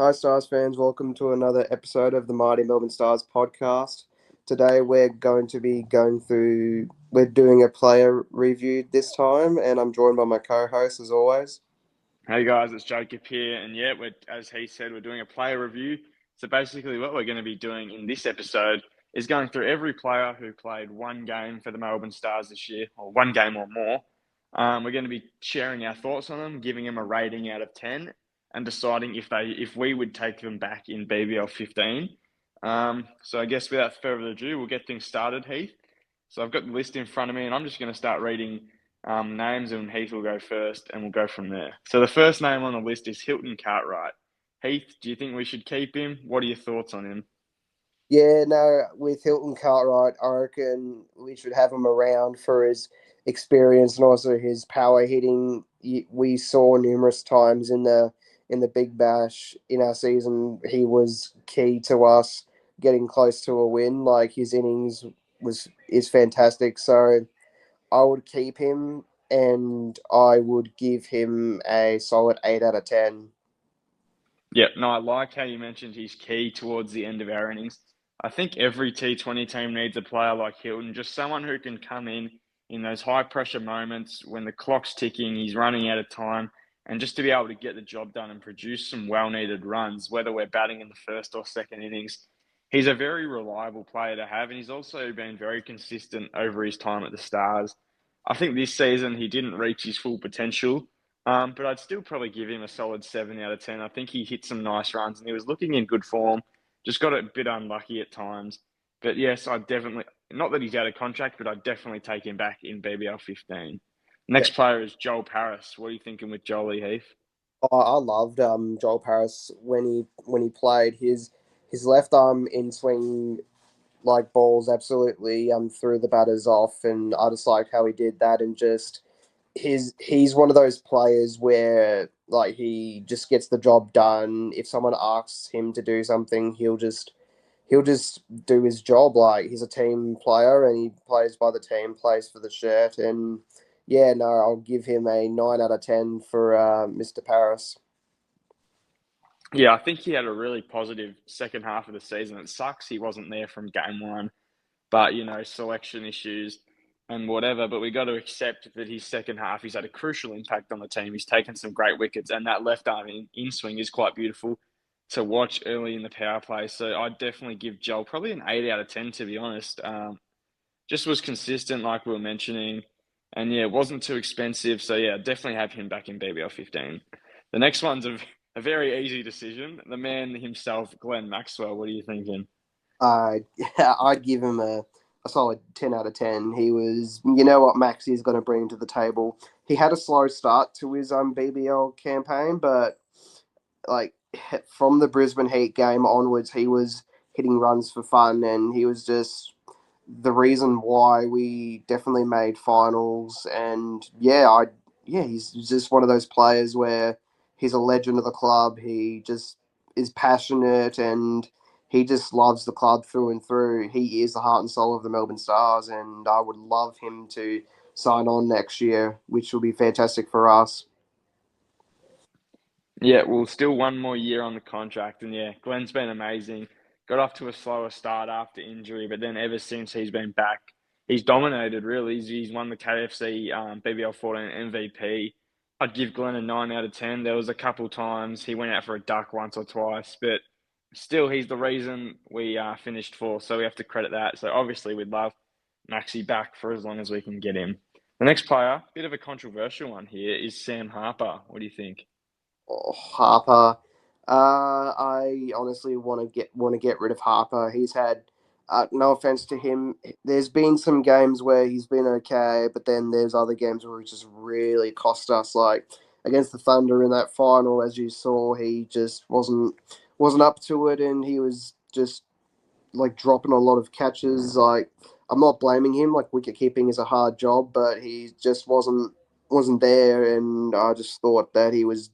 Hi, Stars fans. Welcome to another episode of the Mighty Melbourne Stars podcast. Today, we're going to be we're doing a player review this time, and I'm joined by my co host as always. Hey guys, it's Jacob here, and yeah, as he said, we're doing a player review. So basically, what we're going to be doing in this episode is going through every player who played one game for the Melbourne Stars this year, or one game or more. We're going to be sharing our thoughts on them, giving them a rating out of 10, and deciding if we would take them back in BBL 15. So I guess without further ado, we'll get things started, Heath. So I've got the list in front of me, and I'm just going to start reading names, and Heath will go first, and we'll go from there. So the first name on the list is Hilton Cartwright. Heath, do you think we should keep him? What are your thoughts on him? Yeah, no, with Hilton Cartwright, I reckon we should have him around for his experience and also his power hitting. We saw numerous times in the Big Bash in our season. He was key to us getting close to a win. Like his innings is fantastic. So I would keep him, and I would give him a solid 8 out of 10. Yeah, no, I like how you mentioned he's key towards the end of our innings. I think every T20 team needs a player like Hilton, just someone who can come in those high pressure moments when the clock's ticking, he's running out of time, and just to be able to get the job done and produce some well needed runs, whether we're batting in the first or second innings. He's a very reliable player to have, and he's also been very consistent over his time at the Stars. I think this season he didn't reach his full potential, but I'd still probably give him a solid 7 out of 10. I think he hit some nice runs and he was looking in good form. Just got a bit unlucky at times. But yes, I definitely, not that he's out of contract, but I'd definitely take him back in BBL 15. Yeah, Next player is Joel Paris. What are you thinking with Jolie, Heath? I loved Joel Paris when he played his left arm in swing like balls absolutely threw the batters off, and I just like how he did that. And just he's one of those players where like he just gets the job done. If someone asks him to do something, he'll just do his job. Like he's a team player and he plays by the team, plays for the shirt. And yeah, no, I'll give him a 9 out of 10 for Mr. Paris. Yeah, I think he had a really positive second half of the season. It sucks he wasn't there from game one, but selection issues and whatever. But we got to accept that his second half, he's had a crucial impact on the team. He's taken some great wickets, and that left arm in swing is quite beautiful to watch early in the power play. So I'd definitely give Joel probably an 8 out of 10, to be honest. Just was consistent, like we were mentioning, and yeah, it wasn't too expensive. So yeah, definitely have him back in BBL 15. The next one's a very easy decision. The man himself, Glenn Maxwell. What are you thinking? I I'd give him a solid 10 out of 10. He was, you know what Maxi is going to bring to the table. He had a slow start to his BBL campaign, but like from the Brisbane Heat game onwards, he was hitting runs for fun, and he was just the reason why we definitely made finals. And yeah, he's just one of those players where he's a legend of the club. He just is passionate and he just loves the club through and through. He is the heart and soul of the Melbourne Stars, and I would love him to sign on next year, which will be fantastic for us. Yeah, well, still one more year on the contract, and yeah, Glenn's been amazing. Got off to a slower start after injury, but then ever since he's been back, he's dominated. Really, he's won the KFC BBL 14 MVP. I'd give Glenn a 9 out of 10. There was a couple times he went out for a duck once or twice, but still, he's the reason we finished fourth. So we have to credit that. So obviously, we'd love Maxi back for as long as we can get him. The next player, bit of a controversial one here, is Sam Harper. What do you think? Oh, Harper. I honestly want to get rid of Harper. He's had, no offense to him, there's been some games where he's been okay, but then there's other games where he just really cost us. Like against the Thunder in that final, as you saw, he just wasn't up to it, and he was just like dropping a lot of catches. Like I'm not blaming him. Like wicket keeping is a hard job, but he just wasn't there, and I just thought that he was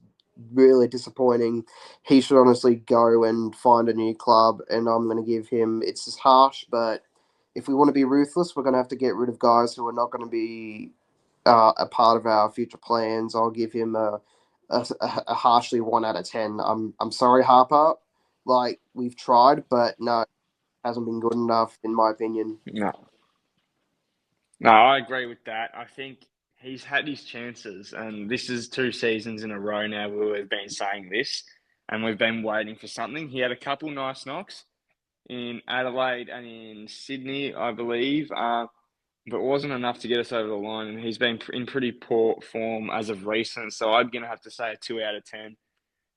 really disappointing. He should honestly go and find a new club, and I'm going to give him. It's just harsh, but if we want to be ruthless, we're going to have to get rid of guys who are not going to be a part of our future plans. I'll give him a harshly 1 out of 10. I'm sorry, Harper. Like we've tried, but no, hasn't been good enough in my opinion. No, no, I agree with that. I think he's had his chances, and this is 2 seasons in a row now where we've been saying this, and we've been waiting for something. He had a couple nice knocks in Adelaide and in Sydney, I believe, but it wasn't enough to get us over the line. And he's been in pretty poor form as of recent, so I'm gonna have to say a 2 out of 10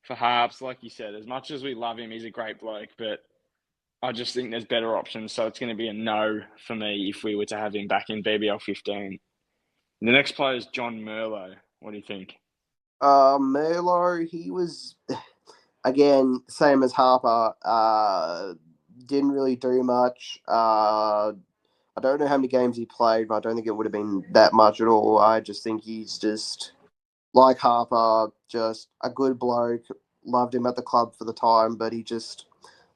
for Harps. Like you said, as much as we love him, he's a great bloke, but I just think there's better options. So it's going to be a no for me if we were to have him back in BBL 15. The next player is John Merlo. What do you think? Merlo, he was again same as Harper. Didn't really do much. I don't know how many games he played, but I don't think it would have been that much at all. I just think he's just like Harper, just a good bloke. Loved him at the club for the time, but he just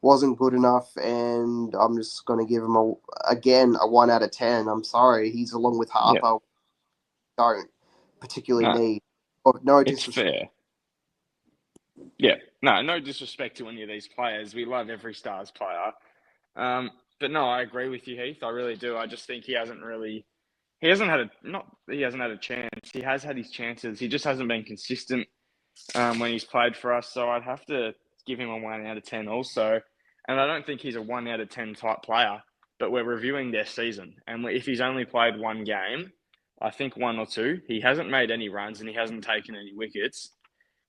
wasn't good enough. And I'm just going to give him a 1 out of 10. I'm sorry, he's along with Yeah, Harper. Don't particularly no, need. Or no it's disrespect. fair. Yeah, no, no disrespect to any of these players. We love every Stars player. Um, but no, I agree with you, Heath. I really do. I just think he hasn't had a, not, he hasn't had a chance. He has had his chances. He just hasn't been consistent when he's played for us. So I'd have to give him a 1 out of 10 also. And I don't think he's a 1 out of 10 type player, but we're reviewing their season. And if he's only played one game, I think one or two, he hasn't made any runs and he hasn't taken any wickets.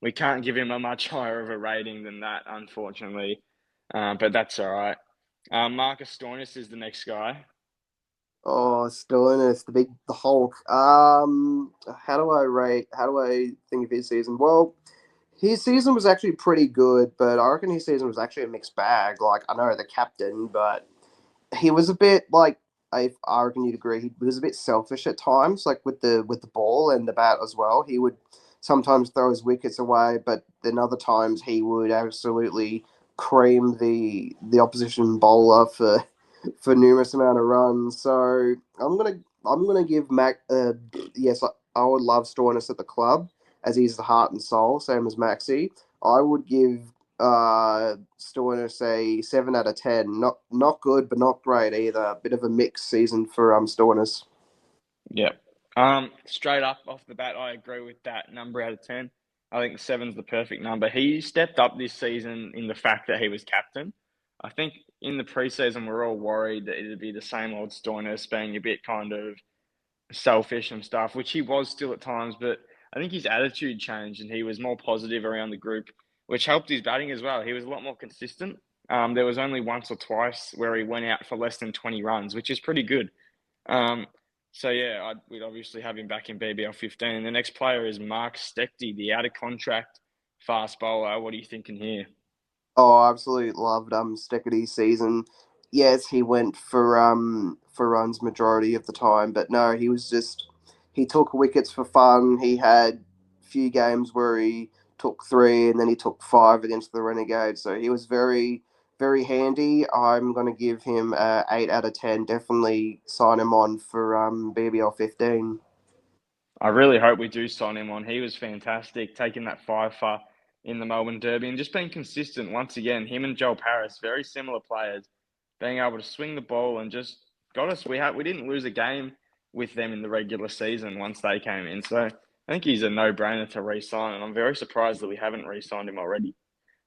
We can't give him a much higher of a rating than that, unfortunately. But that's all right. Marcus Stoinis is the next guy. Oh, Stellantis, the Hulk. How do I rate? How do I think of his season? Well, his season was actually pretty good, but I reckon his season was actually a mixed bag. Like I know the captain, but he was a bit like I reckon you'd agree. He was a bit selfish at times, like with the ball and the bat as well. He would sometimes throw his wickets away, but then other times he would absolutely cream the opposition bowler for numerous amount of runs. So I'm gonna give Mac. Yes, I would love Stoinis at the club as he's the heart and soul, same as Maxi. I would give Stoinis a 7 out of 10. Not good, but not great either. Bit of a mixed season for Stoinis. Yeah. Straight up off the bat, I agree with that number out of 10. I think seven's the perfect number. He stepped up this season in the fact that he was captain. I think in the preseason, we're all worried that it'd be the same old Stoinis being a bit kind of selfish and stuff, which he was still at times, but I think his attitude changed and he was more positive around the group, which helped his batting as well. He was a lot more consistent. There was only once or twice where he went out for less than 20 runs, which is pretty good. Um, so yeah, we'd obviously have him back in BBL 15. And the next player is Mark Stecty, the out of contract fast bowler. What are you thinking here? Oh, I absolutely loved Stickety's season. Yes, he went for runs majority of the time, but no, he took wickets for fun. He had a few games where he took three and then he took five against the Renegades. So he was very handy. I'm gonna give him a 8 out of 10. Definitely sign him on for BBL 15. I really hope we do sign him on. He was fantastic, taking that five for in the Melbourne Derby and just being consistent once again. Him and Joel Paris, very similar players, being able to swing the ball and just got us. We didn't lose a game with them in the regular season once they came in. So I think he's a no-brainer to re-sign, and I'm very surprised that we haven't re-signed him already.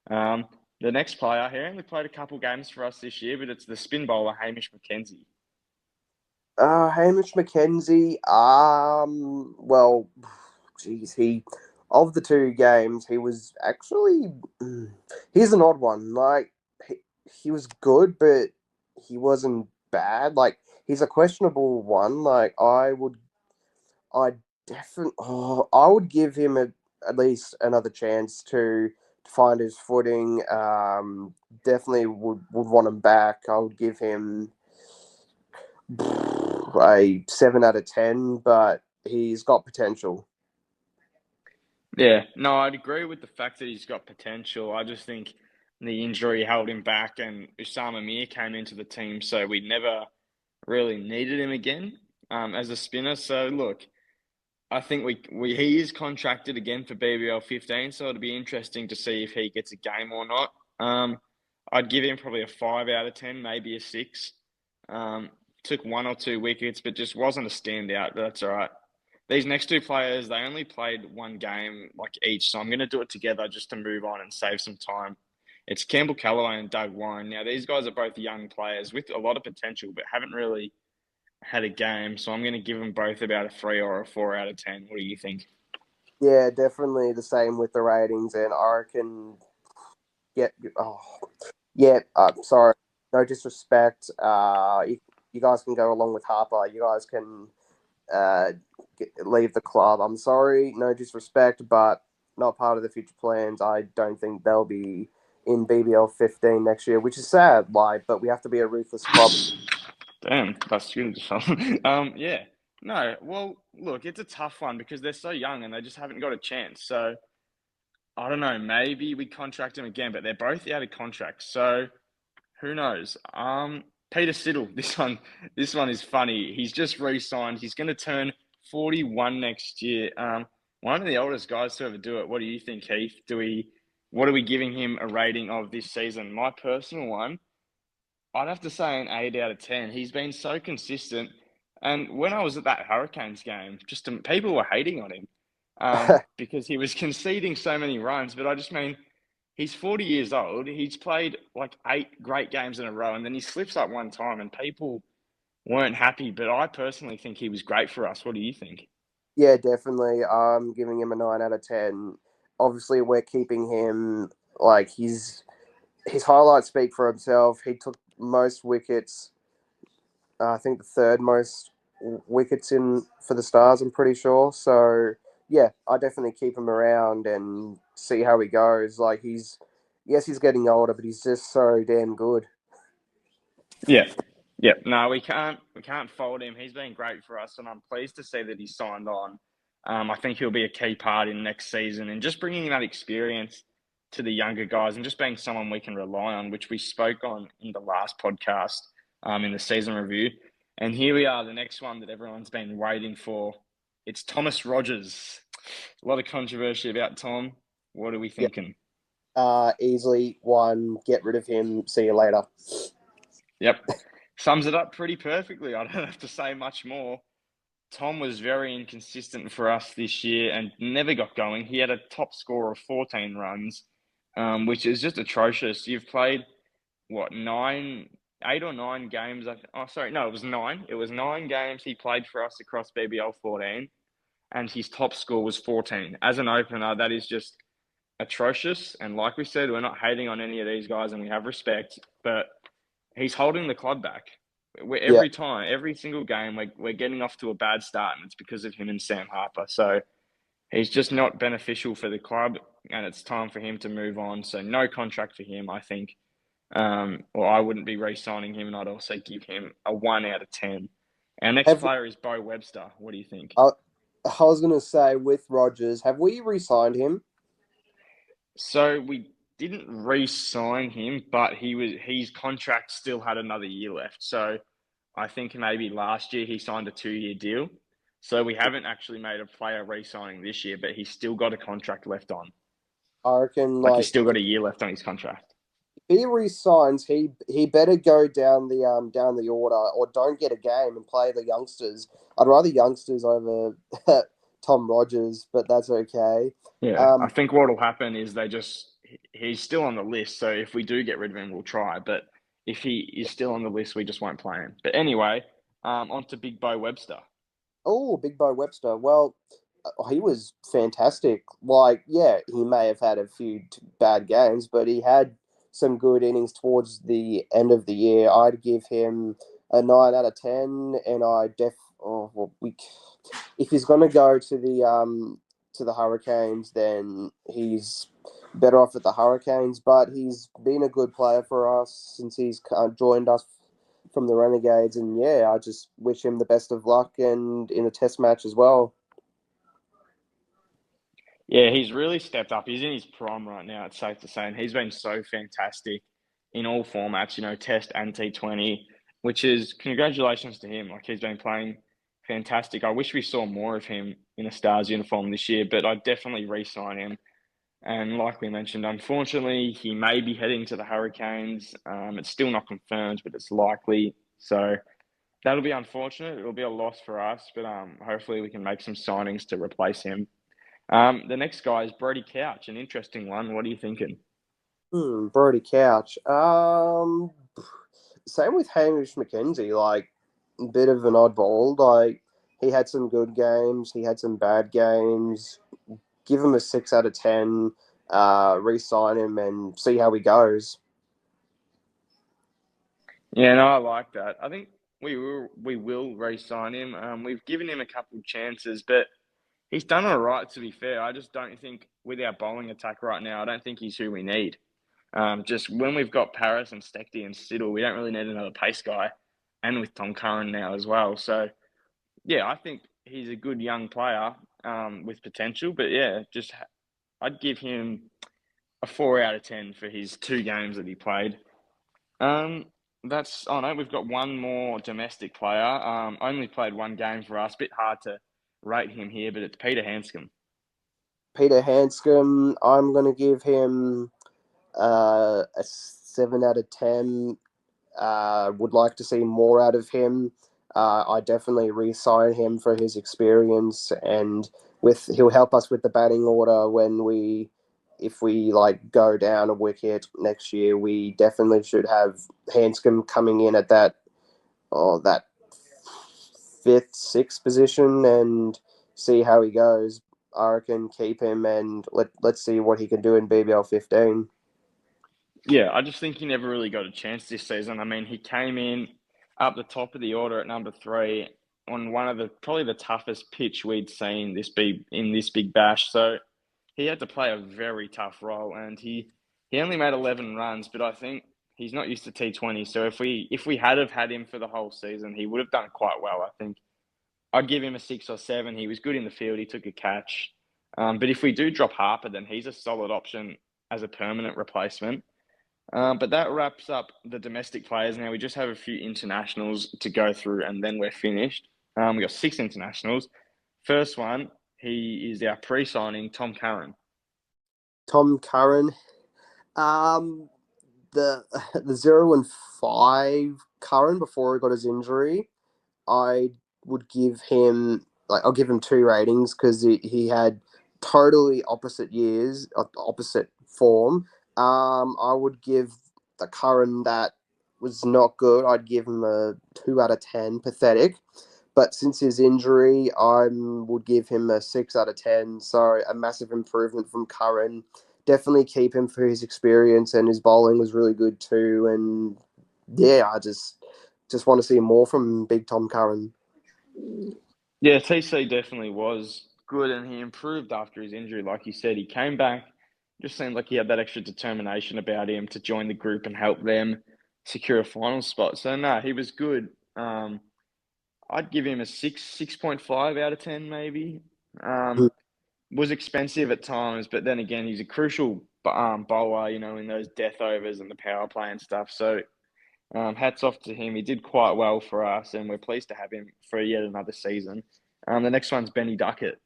Um, the next player, he only played a couple games for us this year, but it's the spin bowler Hamish McKenzie. Hamish McKenzie. Well, geez, he of the two games, he was actually he's an odd one. Like he was good, but he wasn't bad. Like he's a questionable one. Like I definitely, I would give him at least another chance to find his footing. Definitely would want him back. I would give him a 7 out of 10, but he's got potential. Yeah, no, I'd agree with the fact that he's got potential. I just think the injury held him back, and Usama Mir came into the team, so we never really needed him again as a spinner. So look, I think he is contracted again for BBL 15, so it'll be interesting to see if he gets a game or not. I'd give him probably a 5 out of 10, maybe a 6. Um, Took one or two wickets, but just wasn't a standout. But that's all right. These next two players, they only played one game like each, so I'm going to do it together just to move on and save some time. It's Campbell Callaway and Doug Warren. Now, these guys are both young players with a lot of potential, but haven't really had a game. So I'm going to give them both about a 3 or a 4 out of 10. What do you think? Yeah, definitely the same with the ratings, and I reckon get. Oh, yeah. Sorry, no disrespect. You guys can go along with Harper. You guys can leave the club. I'm sorry, no disrespect, but not part of the future plans. I don't think they'll be in BBL 15 next year, which is sad. Like, but we have to be a ruthless club. Damn, that's good. Yeah. No, well, look, it's a tough one because they're so young and they just haven't got a chance. So I don't know. Maybe we contract them again, but they're both out of contract. So who knows? Peter Siddle. This one is funny. He's just re-signed. He's going to turn 41 next year. One of the oldest guys to ever do it. What do you think, Heath? What are we giving him a rating of this season? My personal one, I'd have to say an 8 out of 10. He's been so consistent. And when I was at that Hurricanes game, people were hating on him because he was conceding so many runs. But I just mean, he's 40 years old. He's played like 8 great games in a row, and then he slips up one time, and people weren't happy. But I personally think he was great for us. What do you think? Yeah, definitely. I'm giving him a 9 out of 10. Obviously, we're keeping him like his highlights speak for himself. He took most wickets. I think the third most wickets in for the Stars. I'm pretty sure. So yeah, I definitely keep him around and see how he goes. Like yes, he's getting older, but he's just so damn good. Yeah. Yeah. No, we can't fault him. He's been great for us, and I'm pleased to see that he's signed on. I think he'll be a key part in next season and just bringing that experience to the younger guys and just being someone we can rely on, which we spoke on in the last podcast, in the season review. And here we are, the next one that everyone's been waiting for. It's Thomas Rogers. A lot of controversy about Tom. What are we Yeah, thinking? easily one. Get rid of him. See you later. Yep. Sums it up pretty perfectly. I don't have to say much more. Tom was very inconsistent for us this year and never got going. He had a top score of 14 runs, which is just atrocious. You've played, what, 8 or 9 games? Oh, sorry, no, it was 9. It was 9 games he played for us across BBL 14, and his top score was 14. As an opener, that is just atrocious. And like we said, we're not hating on any of these guys and we have respect, but he's holding the club back. Yeah, Every time, every single game, we're getting off to a bad start, and it's because of him and Sam Harper. So he's just not beneficial for the club, and it's time for him to move on. So no contract for him, I think. Or I wouldn't be re-signing him, and I'd also give him a 1 out of 10. Our next have player is Bo Webster. What do you think? I, I was gonna say with Rogers, have we re-signed him? So we didn't re-sign him, but his contract still had another year left. So I think maybe last year he signed a 2-year deal. So we haven't actually made a player re-signing this year, but he's still got a contract left on. I reckon Like he's like still got a year left on his contract. he resigns, he better go down the order or don't get a game and play the youngsters. I'd rather youngsters over Tom Rogers, but that's okay. Yeah, I Um, think what'll happen is he's still on the list. So if we do get rid of him, we'll try. But if he is still on the list, we just won't play him. But anyway, on to Big Bo Webster. oh, Big Bo Webster. Well, he was fantastic. Like, yeah, he may have had a few bad games, but he had some good innings towards the end of the year. I'd give him a 9 out of 10, and I def. Oh, well, if he's going to go to the Hurricanes, then he's better off at the Hurricanes. But he's been a good player for us since he's joined us from the Renegades, and yeah, I just wish him the best of luck and in a Test match as well. Yeah, he's really stepped up. He's in his prime right now, it's safe to say. And he's been so fantastic in all formats, Test and T20, which is congratulations to him. Like he's been playing fantastic. I wish we saw more of him in a Stars uniform this year, but I'd definitely re-sign him. And like we mentioned, unfortunately, he may be heading to the Hurricanes. It's still not confirmed, but it's likely. So that'll be unfortunate. It'll be a loss for us, but hopefully we can make some signings to replace him. The next guy is Brody Couch, an interesting one. What are you thinking? Brody Couch. Same with Hamish McKenzie. Like, a bit of an oddball. Like, he had some good games. He had some bad games. Give him a 6 out of 10. Re-sign him and see how he goes. Yeah, no, I like that. I think we will re-sign him. We've given him a couple of chances, but he's done all right. To be fair, I just don't think with our bowling attack right now, I don't think he's who we need. Just when we've got Paris and Stecky and Siddle, we don't really need another pace guy, and with Tom Curran now as well. So yeah, I think he's a good young player with potential. But yeah, just I'd give him a 4 out of 10 for his 2 games that he played. Um, that's oh no, we've got one more domestic player. Only played 1 game for us. Bit hard to rate him here, but it's Peter Hanscom. Peter Hanscom, I'm going to give him a 7 out of 10. Would like to see more out of him. I definitely re-sign him for his experience, and with he'll help us with the batting order when if we like go down a wicket next year. We definitely should have Hanscom coming in at that fifth, sixth position and see how he goes. I reckon keep him and let's see what he can do in BBL 15. Yeah, I just think he never really got a chance this season. I mean, he came in up the top of the order at number 3 on one of the probably the toughest pitch we'd seen this big bash. So he had to play a very tough role, and he only made 11 runs. But I think he's not used to T20. So if we had have had him for the whole season, he would have done quite well. I think I'd give him a 6 or 7. He was good in the field. He took a catch. But if we do drop Harper, then he's a solid option as a permanent replacement. But that wraps up the domestic players. Now we just have a few internationals to go through, and then we're finished. We got 6 internationals. First one, he is our pre-signing Tom Curran. Tom Curran, um, the the 0 and 5 Curran before he got his injury, I would give him I'll give him 2 ratings because he had totally opposite years, opposite form. I would give the Curran that was not good. I'd give him a 2 out of 10, pathetic. But since his injury, I would give him a 6 out of 10. So a massive improvement from Curran. Definitely keep him for his experience, and his bowling was really good too. And yeah, I just want to see more from Big Tom Curran. Yeah, TC definitely was good, and he improved after his injury. Like you said, he came back. Just seemed like he had that extra determination about him to join the group and help them secure a final spot. So no, he was good. I'd give him a 6.5 out of 10, maybe. Um, was expensive at times, but then again, he's a crucial bowler, in those death overs and the power play and stuff. So hats off to him. He did quite well for us, and we're pleased to have him for yet another season. The next one's Benny Duckett.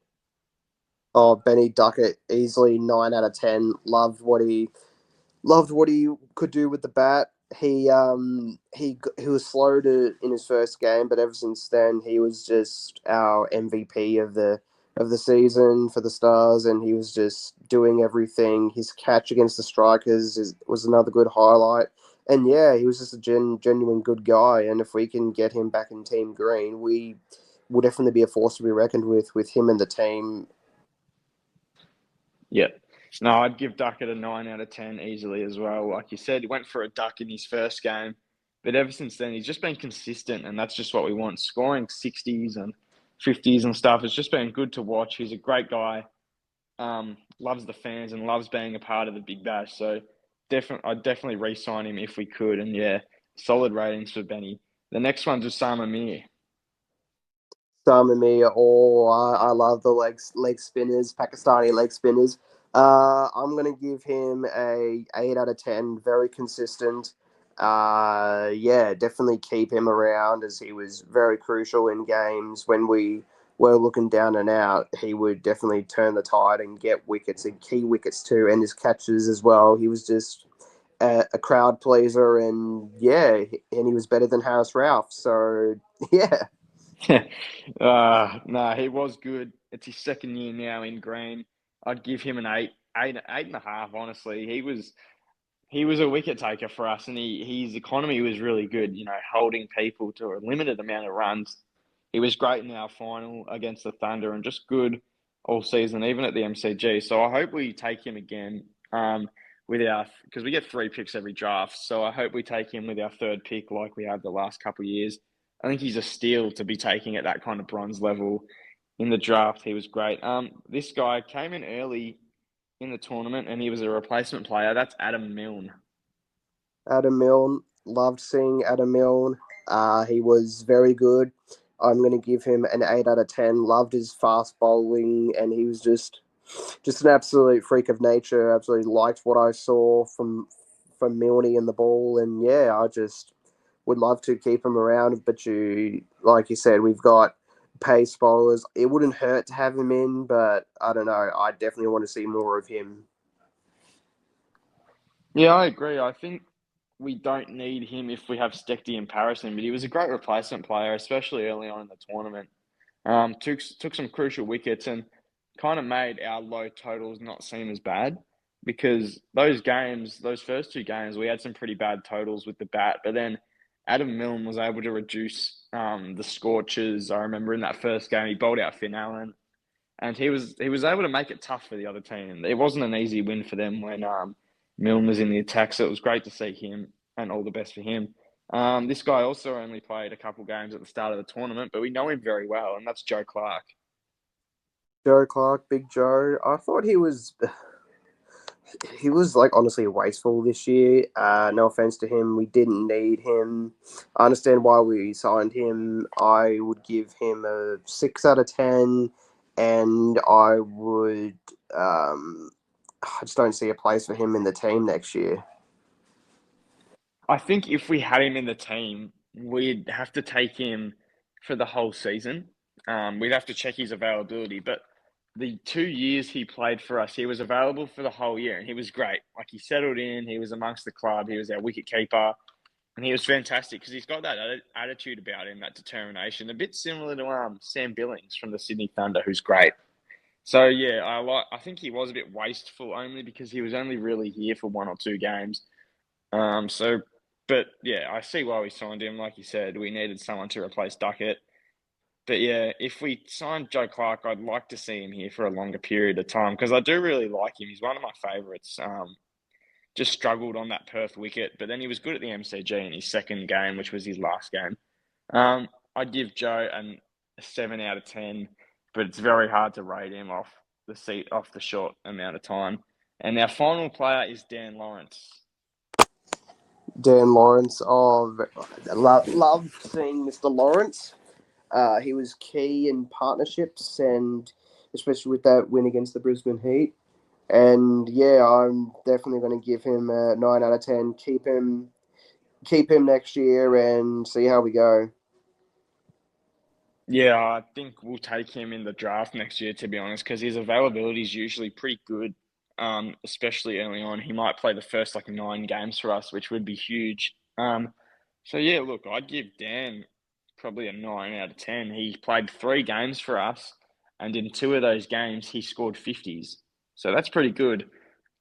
Oh, Benny Duckett, easily 9 out of 10. Loved what he could do with the bat. He was slow in his first game, but ever since then he was just our MVP of the season for the Stars, and he was just doing everything. His catch against the Strikers was another good highlight, and yeah, he was just a genuine good guy. And if we can get him back in Team Green, we will definitely be a force to be reckoned with him and the team. Yeah. No, I'd give Duckett a 9 out of 10 easily as well. Like you said, he went for a duck in his first game, but ever since then, he's just been consistent, and that's just what we want. Scoring 60s and 50s and stuff. It's just been good to watch. He's a great guy. Loves the fans and loves being a part of the Big Bash. So I'd definitely re-sign him if we could. And yeah, solid ratings for Benny. The next one's Osama Mir. Some of me, I love the leg spinners, Pakistani leg spinners. I'm gonna give him a 8 out of 10. Very consistent. Yeah, definitely keep him around as he was very crucial in games when we were looking down and out. He would definitely turn the tide and get wickets and key wickets too, and his catches as well. He was just a crowd pleaser, and yeah, and he was better than Harris Ralph. So yeah, No, he was good. It's his second year now in green. I'd give him an eight and a half. Honestly, he was a wicket taker for us, and his economy was really good. You know, holding people to a limited amount of runs. He was great in our final against the Thunder, and just good all season, even at the MCG. So I hope we take him again. With our because we get 3 picks every draft, so I hope we take him with our third pick, like we have the last couple of years. I think he's a steal to be taking at that kind of bronze level in the draft. He was great. This guy came in early in the tournament, and he was a replacement player. That's Adam Milne. Adam Milne, loved seeing Adam Milne. He was very good. I'm going to give him an 8 out of 10. Loved his fast bowling, and he was just an absolute freak of nature. Absolutely liked what I saw from Milne in the ball, and yeah, I just would love to keep him around. But like you said, we've got pace bowlers. It wouldn't hurt to have him in, but I don't know. I definitely want to see more of him. Yeah, I agree. I think we don't need him if we have Stecky and Parison, but he was a great replacement player, especially early on in the tournament. Took some crucial wickets and kind of made our low totals not seem as bad because those first 2 games, we had some pretty bad totals with the bat, but then Adam Milne was able to reduce the scorches. I remember in that first game, he bowled out Finn Allen, and he was able to make it tough for the other team. It wasn't an easy win for them when Milne was in the attack, so it was great to see him, and all the best for him. This guy also only played a couple games at the start of the tournament, but we know him very well, and that's Joe Clark. Joe Clark, Big Joe. I thought he was like honestly wasteful this year. No offense to him, we didn't need him. I understand why we signed him. I would give him a 6 out of 10, and I just don't see a place for him in the team next year. I think if we had him in the team, we'd have to take him for the whole season. We'd have to check his availability, but the 2 years he played for us, he was available for the whole year, and he was great. Like he settled in, he was amongst the club, he was our wicket keeper, and he was fantastic because he's got that attitude about him, that determination, a bit similar to Sam Billings from the Sydney Thunder, who's great. So yeah, I think he was a bit wasteful only because he was only really here for 1 or 2 games. So, but yeah, I see why we signed him. Like you said, we needed someone to replace Duckett. But yeah, if we signed Joe Clark, I'd like to see him here for a longer period of time because I do really like him. He's one of my favourites. Just struggled on that Perth wicket, but then he was good at the MCG in his second game, which was his last game. I'd give Joe a 7 out of 10, but it's very hard to rate him off the short amount of time. And our final player is Dan Lawrence. Dan Lawrence, loved seeing Mr. Lawrence. He was key in partnerships, and especially with that win against the Brisbane Heat. And yeah, I'm definitely going to give him a 9 out of 10. Keep him next year, and see how we go. Yeah, I think we'll take him in the draft next year, to be honest, because his availability is usually pretty good, especially early on. He might play the first like 9 games for us, which would be huge. So yeah, look, I'd give Dan probably a 9 out of 10. He played 3 games for us, and in 2 of those games, he scored 50s. So that's pretty good.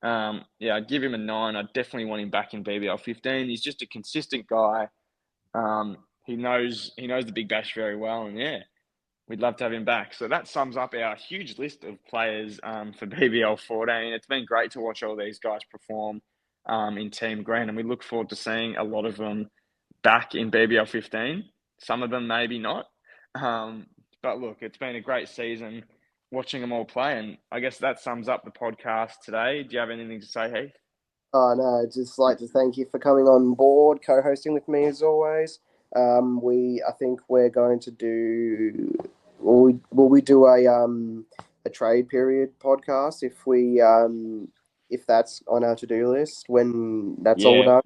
Yeah, I'd give him a 9. I definitely want him back in BBL 15. He's just a consistent guy. He knows the Big Bash very well, and yeah, we'd love to have him back. So that sums up our huge list of players for BBL 14. It's been great to watch all these guys perform in Team Green, and we look forward to seeing a lot of them back in BBL 15. Some of them maybe not. Um, but look, it's been a great season watching them all play, and I guess that sums up the podcast today. Do you have anything to say, Heath? Oh no, I'd just like to thank you for coming on board, co-hosting with me as always. I think we're going to do. Will we do a trade period podcast if that's on our to do list when that's all Yeah, done?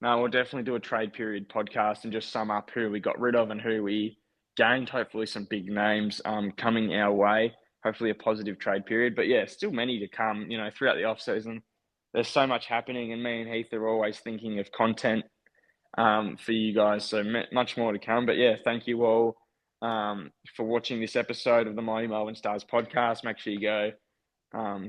No, we'll definitely do a trade period podcast and just sum up who we got rid of and who we gained. Hopefully, some big names coming our way. Hopefully, a positive trade period. But yeah, still many to come. Throughout the off season, there's so much happening, and me and Heath are always thinking of content for you guys. So much more to come. But yeah, thank you all for watching this episode of the Mighty Melbourne Stars podcast. Make sure you go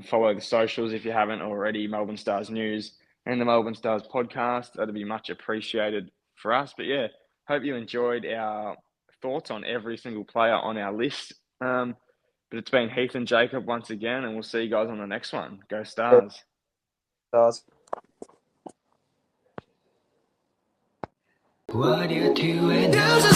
follow the socials if you haven't already, Melbourne Stars News and the Melbourne Stars podcast. That'd be much appreciated for us. But yeah, hope you enjoyed our thoughts on every single player on our list. But it's been Heath and Jacob once again, and we'll see you guys on the next one. Go Stars. Stars. What you doing now?